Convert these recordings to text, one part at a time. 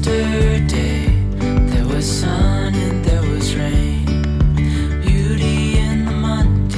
Yesterday there was sun and there was rain, beauty in the mundane.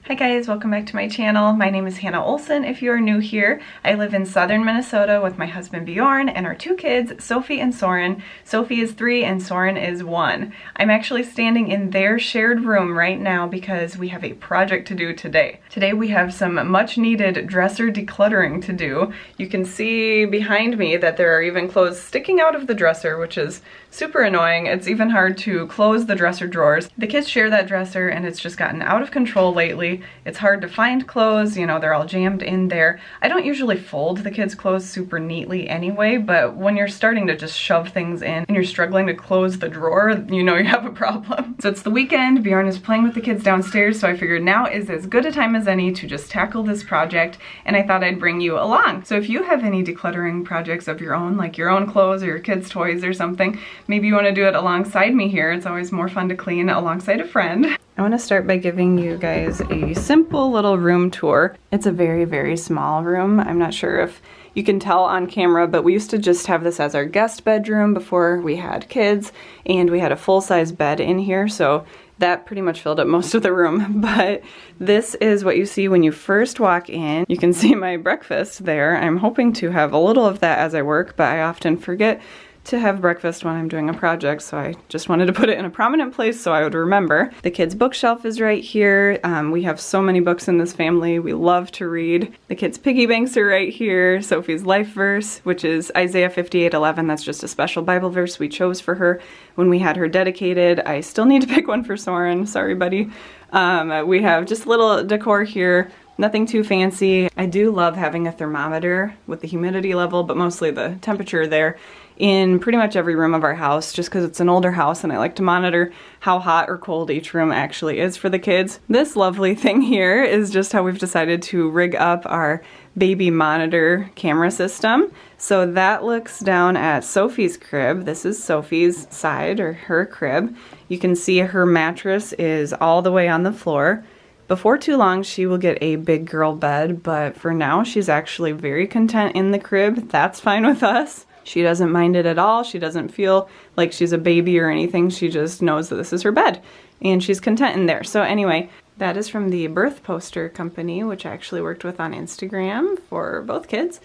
Hi guys, welcome back to my channel. My name is Hannah Olson. If you are new here, I live in southern Minnesota with my husband Bjorn and our two kids, Sophie and Soren. Sophie is 3 and Soren is 1. I'm actually standing in their shared room right now because we have a project to do today. Today we have some much needed dresser decluttering to do. You can see behind me that there are even clothes sticking out of the dresser, which is super annoying. It's even hard to close the dresser drawers. The kids share that dresser and it's just gotten out of control lately. It's hard to find clothes, you know, they're all jammed in there. I don't usually fold the kids' clothes super neatly anyway, but when you're starting to just shove things in and you're struggling to close the drawer, you know you have a problem. So it's the weekend, Bjorn is playing with the kids downstairs, so I figured now is as good a time as any to just tackle this project, and I thought I'd bring you along. So if you have any decluttering projects of your own, like your own clothes or your kids' toys or something, maybe you want to do it alongside me here. It's always more fun to clean alongside a friend. I want to start by giving you guys a simple little room tour. It's a very, very small room. I'm not sure if you can tell on camera, but we used to just have this as our guest bedroom before we had kids, and we had a full-size bed in here, so that pretty much filled up most of the room. But this is what you see when you first walk in. You can see my breakfast there. I'm hoping to have a little of that as I work, but I often forget to have breakfast when I'm doing a project, so I just wanted to put it in a prominent place so I would remember. The kids' bookshelf is right here. We have so many books in this family. We love to read. The kids' piggy banks are right here. Sophie's life verse, which is Isaiah 58:11. That's just a special Bible verse we chose for her when we had her dedicated. I still need to pick one for Soren. Sorry, buddy. We have just a little decor here. Nothing too fancy. I do love having a thermometer with the humidity level, but mostly the temperature there in pretty much every room of our house, just because it's an older house and I like to monitor how hot or cold each room actually is for the kids. This lovely thing here is just how we've decided to rig up our baby monitor camera system. So that looks down at Sophie's crib. This is Sophie's side, or her crib. You can see her mattress is all the way on the floor. Before too long, she will get a big girl bed, but for now, she's actually very content in the crib. That's fine with us. She doesn't mind it at all. She doesn't feel like she's a baby or anything. She just knows that this is her bed, and she's content in there. So anyway, that is from the birth poster company, which I actually worked with on Instagram for both kids.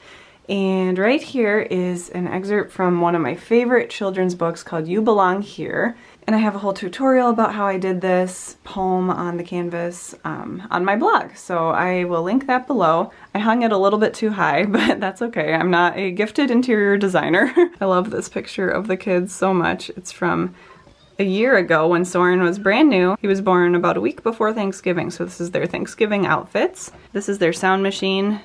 And right here is an excerpt from one of my favorite children's books called You Belong Here. And I have a whole tutorial about how I did this poem on the canvas on my blog. So I will link that below. I hung it a little bit too high, but that's okay. I'm not a gifted interior designer. I love this picture of the kids so much. It's from a year ago when Soren was brand new. He was born about a week before Thanksgiving. So this is their Thanksgiving outfits. This is their sound machine.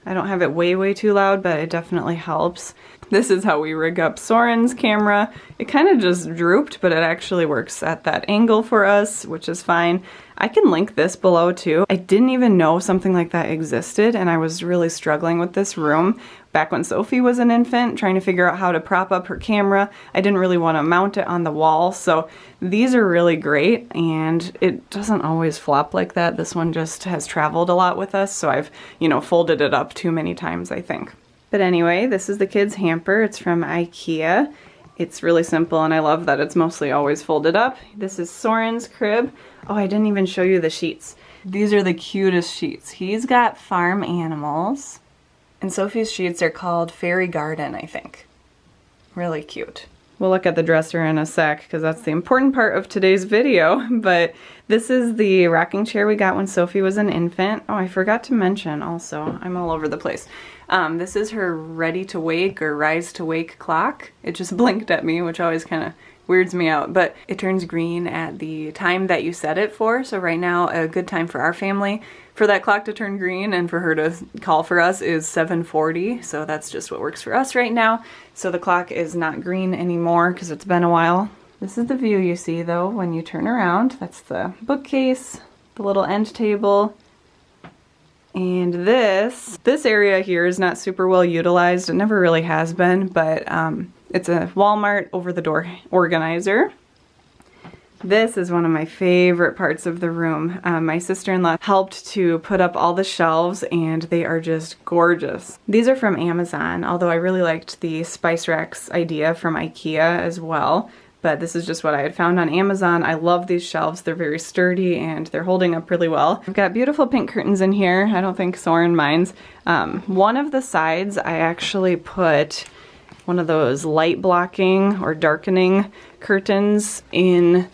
I don't have it way too loud, but it definitely helps. This is how we rig up Soren's camera. It kind of just drooped, but it actually works at that angle for us, which is fine. I can link this below too. I didn't even know something like that existed, and I was really struggling with this room back when Sophie was an infant, trying to figure out how to prop up her camera. I didn't really want to mount it on the wall, so these are really great, and it doesn't always flop like that. This one just has traveled a lot with us, so I've, you know, folded it up too many times, I think. But anyway, this is the kids' hamper. It's from IKEA. It's really simple, and I love that it's mostly always folded up. This is Soren's crib. Oh, I didn't even show you the sheets. These are the cutest sheets. He's got farm animals, and Sophie's sheets are called Fairy Garden, I think. Really cute. We'll look at the dresser in a sec because that's the important part of today's video, but this is the rocking chair we got when Sophie was an infant. Oh, I forgot to mention also, I'm all over the place. This is her ready to wake or rise to wake clock. It just blinked at me, which always kind of weirds me out, but it turns green at the time that you set it for. So right now, a good time for our family for that clock to turn green and for her to call for us is 7:40. So that's just what works for us right now. So the clock is not green anymore because it's been a while. This is the view you see though when you turn around. That's the bookcase, the little end table. And this area here is not super well utilized. It never really has been, but it's a Walmart over-the-door organizer. This is one of my favorite parts of the room. My sister-in-law helped to put up all the shelves and they are just gorgeous. These are from Amazon, although I really liked the spice racks idea from IKEA as well. But this is just what I had found on Amazon. I love these shelves. They're very sturdy and they're holding up really well. I've got beautiful pink curtains in here. I don't think Soren minds. One of the sides I actually put one of those light blocking or darkening curtains in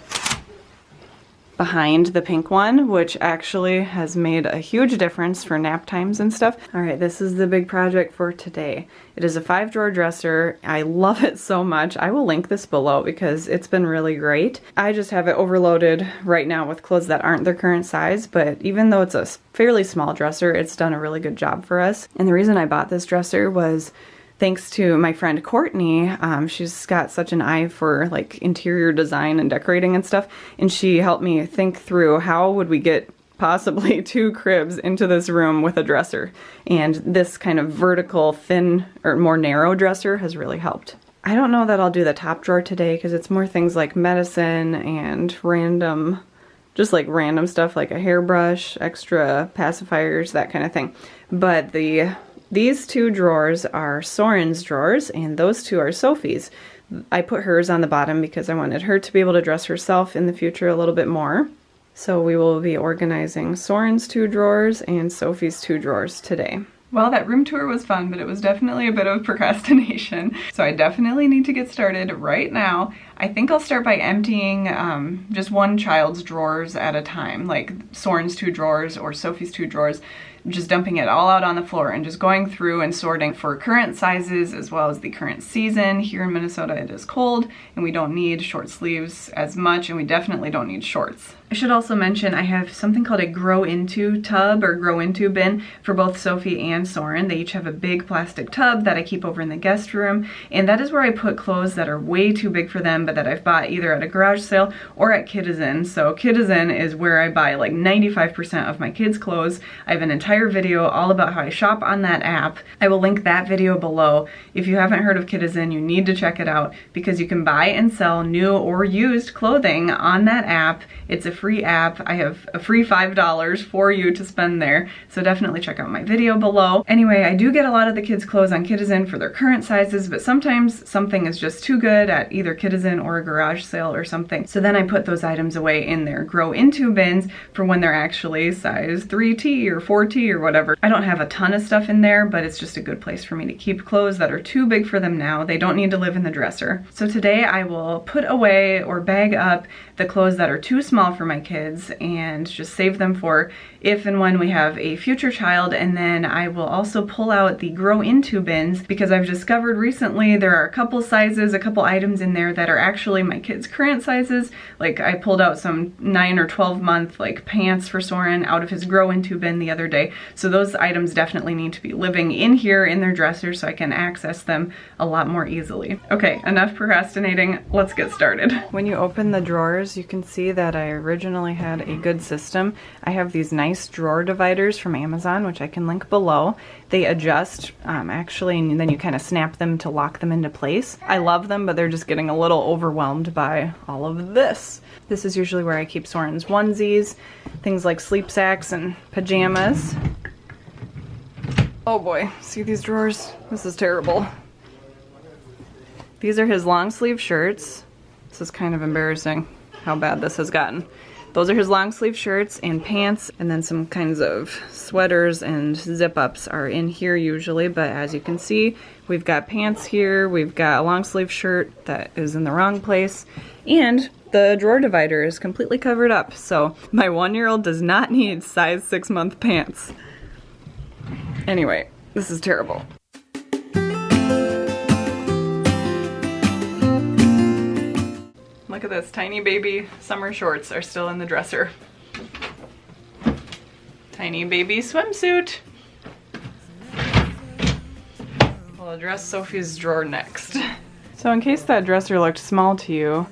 behind the pink one, which actually has made a huge difference for nap times and stuff. All right, this is the big project for today. It is a 5-drawer dresser. I love it so much. I will link this below because it's been really great. I just have it overloaded right now with clothes that aren't their current size, but even though it's a fairly small dresser, it's done a really good job for us. And the reason I bought this dresser was thanks to my friend Courtney. She's got such an eye for like interior design and decorating and stuff, and she helped me think through how would we get possibly 2 cribs into this room with a dresser, and this kind of vertical thin or more narrow dresser has really helped. I don't know that I'll do the top drawer today because it's more things like medicine and random stuff like a hairbrush, extra pacifiers, that kind of thing. But these 2 drawers are Soren's drawers, and those 2 are Sophie's. I put hers on the bottom because I wanted her to be able to dress herself in the future a little bit more. So we will be organizing Soren's 2 drawers and Sophie's 2 drawers today. Well, that room tour was fun, but it was definitely a bit of procrastination. So I definitely need to get started right now. I think I'll start by emptying just one child's drawers at a time, like Soren's 2 drawers or Sophie's 2 drawers. Just dumping it all out on the floor and just going through and sorting for current sizes as well as the current season. Here in Minnesota it is cold and we don't need short sleeves as much, and we definitely don't need shorts. I should also mention I have something called a grow into tub or grow into bin for both Sophie and Soren. They each have a big plastic tub that I keep over in the guest room, and that is where I put clothes that are way too big for them but that I've bought either at a garage sale or at Kidizen. So Kidizen is where I buy like 95% of my kids' clothes. I have an entire video all about how I shop on that app. I will link that video below. If you haven't heard of Kidizen, you need to check it out because you can buy and sell new or used clothing on that app. It's a free app. I have a free $5 for you to spend there, so definitely check out my video below. Anyway, I do get a lot of the kids' clothes on Kidizen for their current sizes, but sometimes something is just too good at either Kidizen or a garage sale or something. So then I put those items away in their grow into bins for when they're actually size 3T or 4T or whatever. I don't have a ton of stuff in there, but it's just a good place for me to keep clothes that are too big for them now. They don't need to live in the dresser. So today I will put away or bag up the clothes that are too small for my kids and just save them for if and when we have a future child. And then I will also pull out the grow into bins because I've discovered recently there are a couple sizes, a couple items in there that are actually my kids' current sizes. Like I pulled out some 9 or 12 month like pants for Soren out of his grow into bin the other day. So those items definitely need to be living in here in their dresser so I can access them a lot more easily. Okay, enough procrastinating. Let's get started. When you open the drawers, you can see that I originally had a good system. I have these nice drawer dividers from Amazon, which I can link below. They adjust actually, and then you kind of snap them to lock them into place. I love them, but they're just getting a little overwhelmed by all of this. This is usually where I keep Soren's onesies, things like sleep sacks and pajamas. Oh boy, see these drawers? This is terrible. These are his long sleeve shirts. This is kind of embarrassing how bad this has gotten. Those are his long sleeve shirts and pants, and then some kinds of sweaters and zip ups are in here usually, but as you can see, we've got pants here, we've got a long sleeve shirt that is in the wrong place, and the drawer divider is completely covered up, so my 1-year-old does not need size 6-month pants. Anyway, this is terrible. Look at this, tiny baby summer shorts are still in the dresser. Tiny baby swimsuit. We'll address Sophie's drawer next. So in case that dresser looked small to you,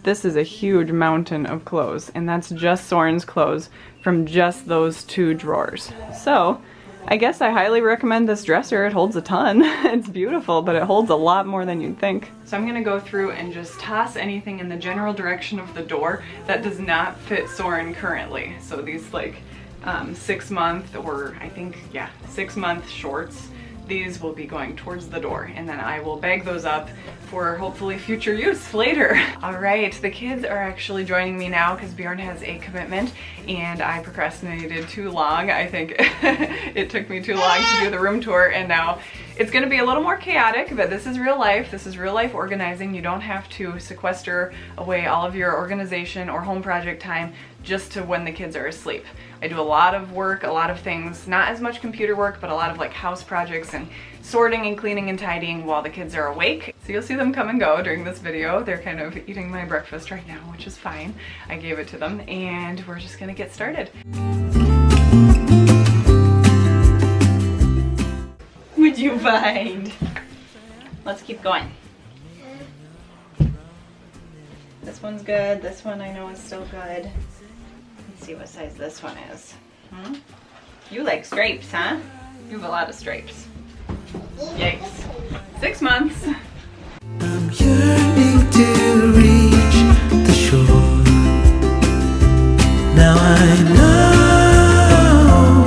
this is a huge mountain of clothes, and that's just Soren's clothes from just those 2 drawers. So I guess I highly recommend this dresser. It holds a ton. It's beautiful, but it holds a lot more than you'd think. So I'm gonna go through and just toss anything in the general direction of the door that does not fit Soren currently. So these like 6-month, or I think, yeah, 6-month shorts, these will be going towards the door, and then I will bag those up for hopefully future use later. All right, the kids are actually joining me now because Bjorn has a commitment and I procrastinated too long. I think it took me too long to do the room tour, and now it's gonna be a little more chaotic, but this is real life. This is real life organizing. You don't have to sequester away all of your organization or home project time just to when the kids are asleep. I do a lot of work, a lot of things, not as much computer work, but a lot of like house projects and sorting and cleaning and tidying while the kids are awake. So you'll see them come and go during this video. They're kind of eating my breakfast right now, which is fine. I gave it to them, and we're just gonna get started. What'd you find? Let's keep going. This one's good. This one I know is still good. Let's see what size this one is. You like stripes, huh? You have a lot of stripes. Yikes. 6 months. I'm yearning to reach the shore. Now I know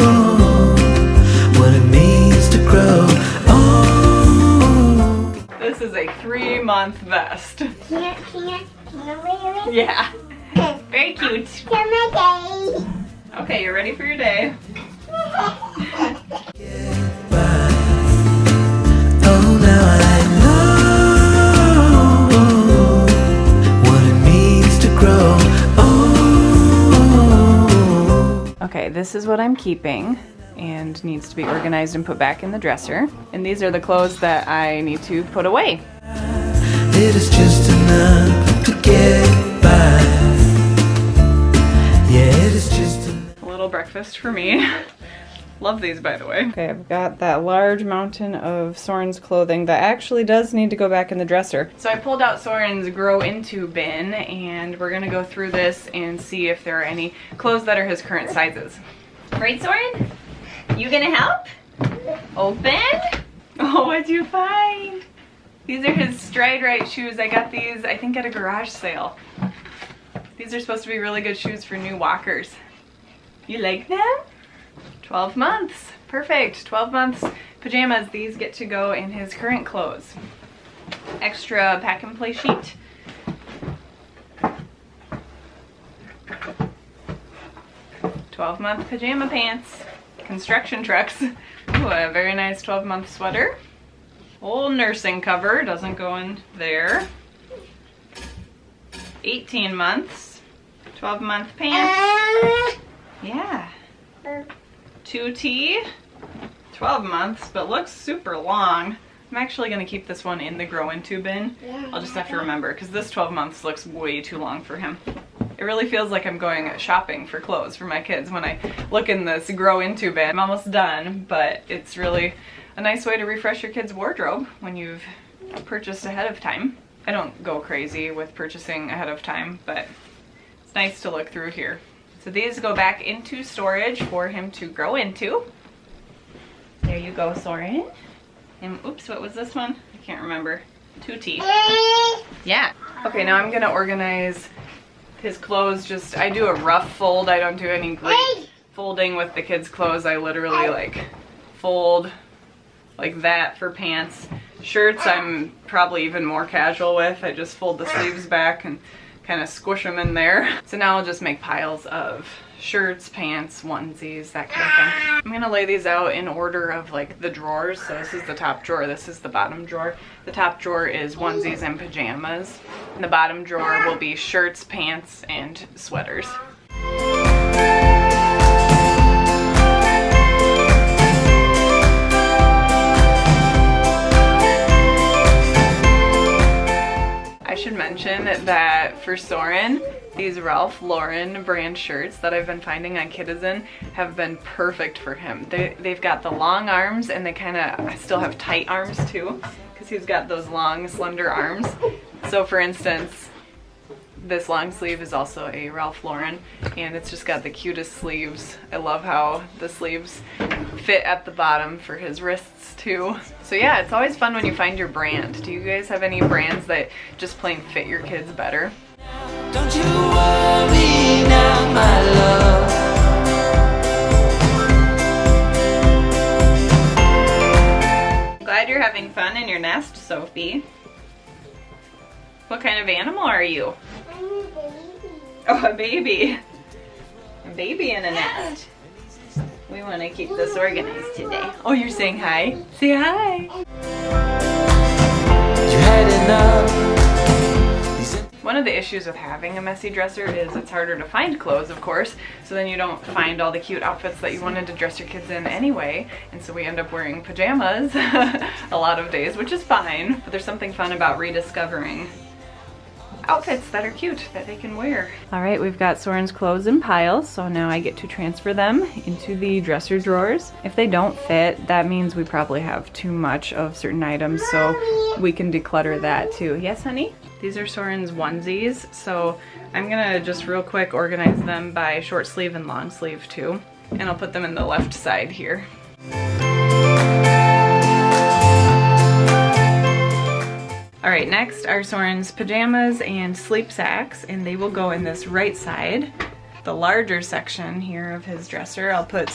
what it means to grow. Oh. This is a 3-month vest. Can I wear it? Yeah. Very cute. Okay, you're ready for your day. Oh, now I know what it means to grow. Oh. Okay, this is what I'm keeping and needs to be organized and put back in the dresser. And these are the clothes that I need to put away. It is just enough to get by. Yeah, it is just enough. A little breakfast for me. Love these, by the way. Okay, I've got that large mountain of Soren's clothing that actually does need to go back in the dresser. So I pulled out Soren's grow into bin, and we're gonna go through this and see if there are any clothes that are his current sizes. Right, Soren? You gonna help? Open? Oh, what'd you find? These are his Stride Right shoes. I got these, I think, at a garage sale. These are supposed to be really good shoes for new walkers. You like them? 12 months. Perfect. 12 months pajamas. These get to go in his current clothes. Extra pack and play sheet. "12-month pajama pants." Construction trucks. Ooh, a very nice 12-month sweater. Old nursing cover, doesn't go in there. 18 months. 12-month pants. Yeah. 2T. 12 months, but looks super long. I'm actually gonna keep this one in the grow into bin. I'll just have to remember, because this 12 months looks way too long for him. It really feels like I'm going shopping for clothes for my kids when I look in this grow into bin. I'm almost done, but it's really a nice way to refresh your kids' wardrobe when you've purchased ahead of time. I don't go crazy with purchasing ahead of time, but it's nice to look through here. So these go back into storage for him to grow into. There you go, Soren. And oops, what was this one? I can't remember. 2T. Yeah. Okay, now I'm gonna organize his clothes. I do a rough fold. I don't do any great folding with the kids' clothes. I literally like fold like that for pants. Shirts I'm probably even more casual with. I just fold the sleeves back and kind of squish them in there. So now I'll just make piles of shirts, pants, onesies, that kind of thing. I'm gonna lay these out in order of like the drawers. So this is the top drawer, this is the bottom drawer. The top drawer is onesies and pajamas. And the bottom drawer will be shirts, pants, and sweaters. I should mention that for Soren, these Ralph Lauren brand shirts that I've been finding on Kitizen have been perfect for him. They've got the long arms, and they kind of still have tight arms too, because he's got those long, slender arms. So for instance, This long sleeve is also a Ralph Lauren, and it's just got the cutest sleeves. I love how the sleeves fit at the bottom for his wrists too. So yeah, it's always fun when you find your brand. Do you guys have any brands that just plain fit your kids better? Don't you worry now, my love. Glad you're having fun in your nest, Sophie. What kind of animal are you? I'm a baby. Oh, a baby. A baby in a nest. We want to keep this organized today. Oh, you're saying hi? Say hi. You had enough. One of the issues with having a messy dresser is it's harder to find clothes, of course, so then you don't find all the cute outfits that you wanted to dress your kids in anyway, and so we end up wearing pajamas a lot of days, which is fine, but there's something fun about rediscovering outfits that are cute that they can wear. All right, we've got Soren's clothes in piles, so now I get to transfer them into the dresser drawers. If they don't fit, that means we probably have too much of certain items, so we can declutter that too. Yes, honey? These are Soren's onesies, so I'm gonna just real quick organize them by short sleeve and long sleeve too, and I'll put them in the left side here. All right, next are Soren's pajamas and sleep sacks, and they will go in this right side. The larger section here of his dresser, I'll put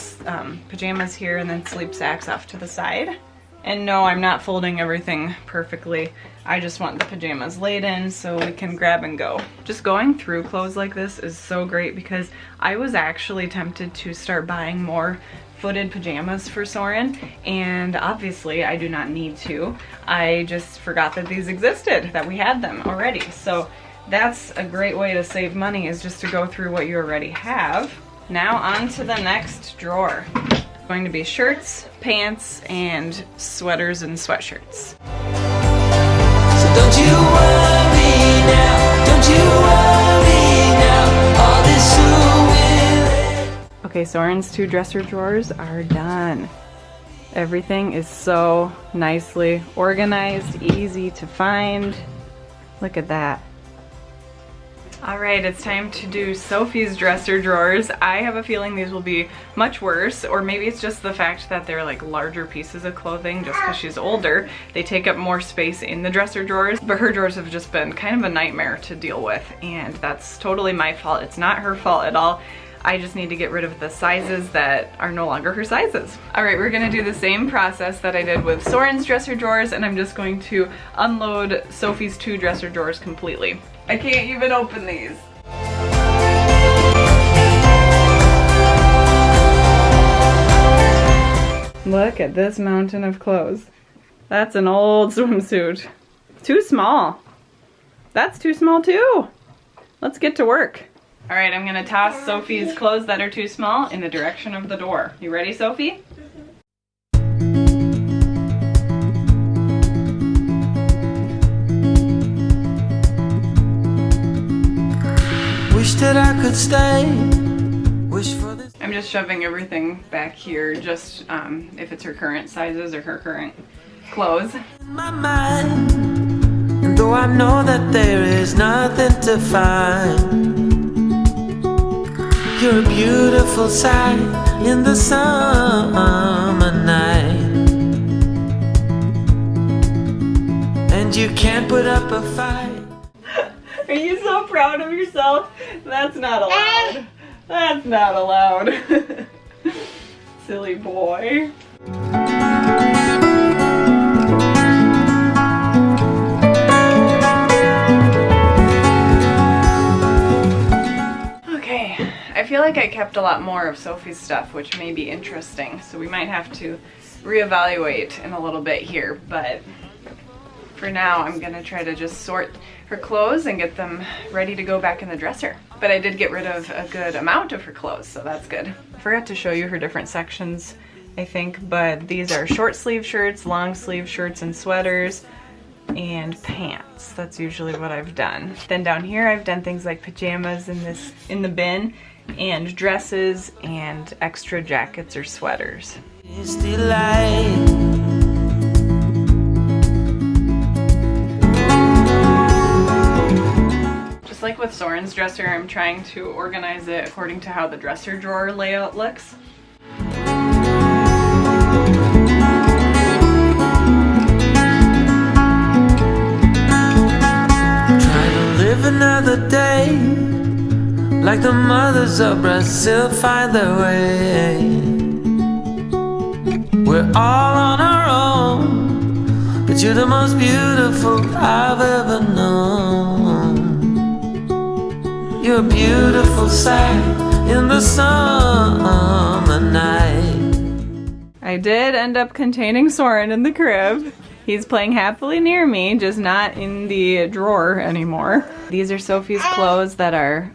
pajamas here and then sleep sacks off to the side. And no, I'm not folding everything perfectly. I just want the pajamas laid in so we can grab and go. Just going through clothes like this is so great because I was actually tempted to start buying more footed pajamas for Soren, and obviously I do not need to. I just forgot that these existed, that we had them already. So that's a great way to save money, is just to go through what you already have. Now on to the next drawer. Going to be shirts, pants, and sweaters and sweatshirts. So don't you worry now, don't you worry now, all this will. Okay, Soren's 2 dresser drawers are done. Everything is so nicely organized, easy to find. Look at that. All right, it's time to do Sophie's dresser drawers. I have a feeling these will be much worse, or maybe it's just the fact that they're like larger pieces of clothing just because she's older. They take up more space in the dresser drawers, but her drawers have just been kind of a nightmare to deal with, and that's totally my fault. It's not her fault at all. I just need to get rid of the sizes that are no longer her sizes. All right, we're gonna do the same process that I did with Soren's dresser drawers, and I'm just going to unload Sophie's 2 dresser drawers completely. I can't even open these. Look at this mountain of clothes. That's an old swimsuit. Too small. That's too small too. Let's get to work. All right, I'm gonna toss Sophie's clothes that are too small in the direction of the door. You ready, Sophie? Wish that I could stay. Wish for this. I'm just shoving everything back here, just if it's her current sizes or her current clothes. In my mind, and though I know that there is nothing to find, you're a beautiful sight in the summer night, and you can't put up a fight. Are you so proud of yourself? That's not allowed. That's not allowed. Silly boy. Okay, I feel like I kept a lot more of Sophie's stuff, which may be interesting, so we might have to reevaluate in a little bit here, but for now I'm gonna try to just sort her clothes and get them ready to go back in the dresser. But I did get rid of a good amount of her clothes, so that's good. I forgot to show you her different sections, I think, but these are short sleeve shirts, long sleeve shirts and sweaters, and pants. That's usually what I've done. Then down here I've done things like pajamas in the bin, and dresses and extra jackets or sweaters. It's delight. Like with Soren's dresser. I'm trying to organize it according to how the dresser drawer layout looks. Trying to live another day like the mothers of Brazil find their way. We're all on our own, but you're the most beautiful I've ever known. You're a beautiful sight in the summer night. I did end up containing Soren in the crib. He's playing happily near me, just not in the drawer anymore. These are Sophie's clothes that are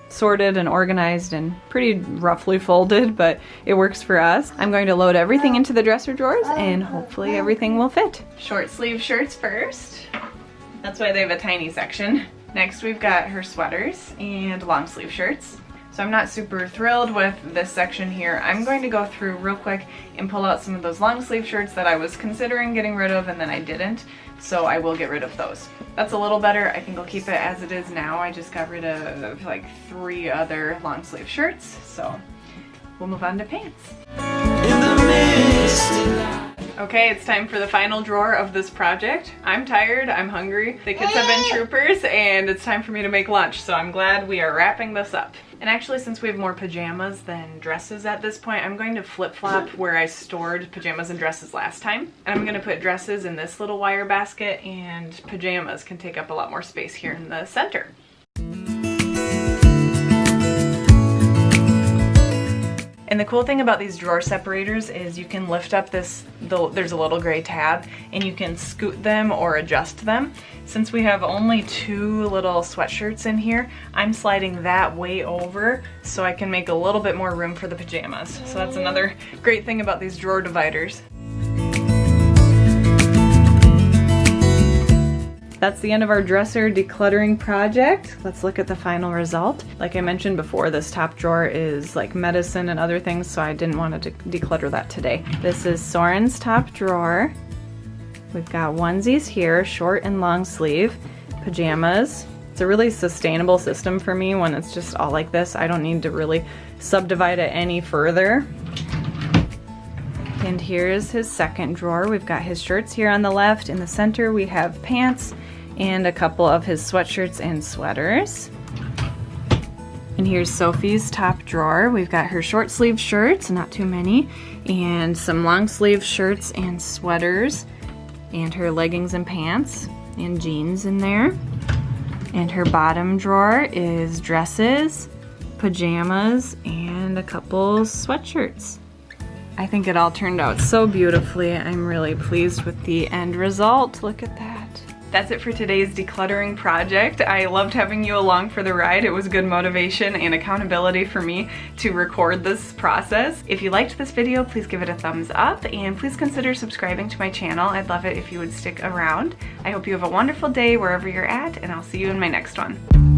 sorted and organized and pretty roughly folded, but it works for us. I'm going to load everything into the dresser drawers and hopefully everything will fit. Short sleeve shirts first. That's why they have a tiny section. Next we've got her sweaters and long sleeve shirts. So I'm not super thrilled with this section here. I'm going to go through real quick and pull out some of those long sleeve shirts that I was considering getting rid of and then I didn't. So I will get rid of those. That's a little better. I think I'll keep it as it is now. I just got rid of like 3 other long sleeve shirts. So we'll move on to pants. In the misty light. Okay, it's time for the final drawer of this project. I'm tired, I'm hungry. The kids have been troopers and it's time for me to make lunch. So I'm glad we are wrapping this up. And actually, since we have more pajamas than dresses at this point, I'm going to flip-flop where I stored pajamas and dresses last time. And I'm going to put dresses in this little wire basket and pajamas can take up a lot more space here in the center. And the cool thing about these drawer separators is you can lift up there's a little gray tab and you can scoot them or adjust them. Since we have only 2 little sweatshirts in here, I'm sliding that way over so I can make a little bit more room for the pajamas. So that's another great thing about these drawer dividers. That's the end of our dresser decluttering project. Let's look at the final result. Like I mentioned before, this top drawer is like medicine and other things, so I didn't want to declutter that today. This is Soren's top drawer. We've got onesies here, short and long sleeve, pajamas. It's a really sustainable system for me when it's just all like this. I don't need to really subdivide it any further. And here's his second drawer. We've got his shirts here on the left. In the center we have pants and a couple of his sweatshirts and sweaters. And here's Sophie's top drawer. We've got her short sleeve shirts, not too many, and some long sleeve shirts and sweaters, and her leggings and pants and jeans in there. And her bottom drawer is dresses, pajamas, and a couple sweatshirts. I think it all turned out so beautifully. I'm really pleased with the end result. Look at that. That's it for today's decluttering project. I loved having you along for the ride. It was good motivation and accountability for me to record this process. If you liked this video, please give it a thumbs up and please consider subscribing to my channel. I'd love it if you would stick around. I hope you have a wonderful day wherever you're at, and I'll see you in my next one.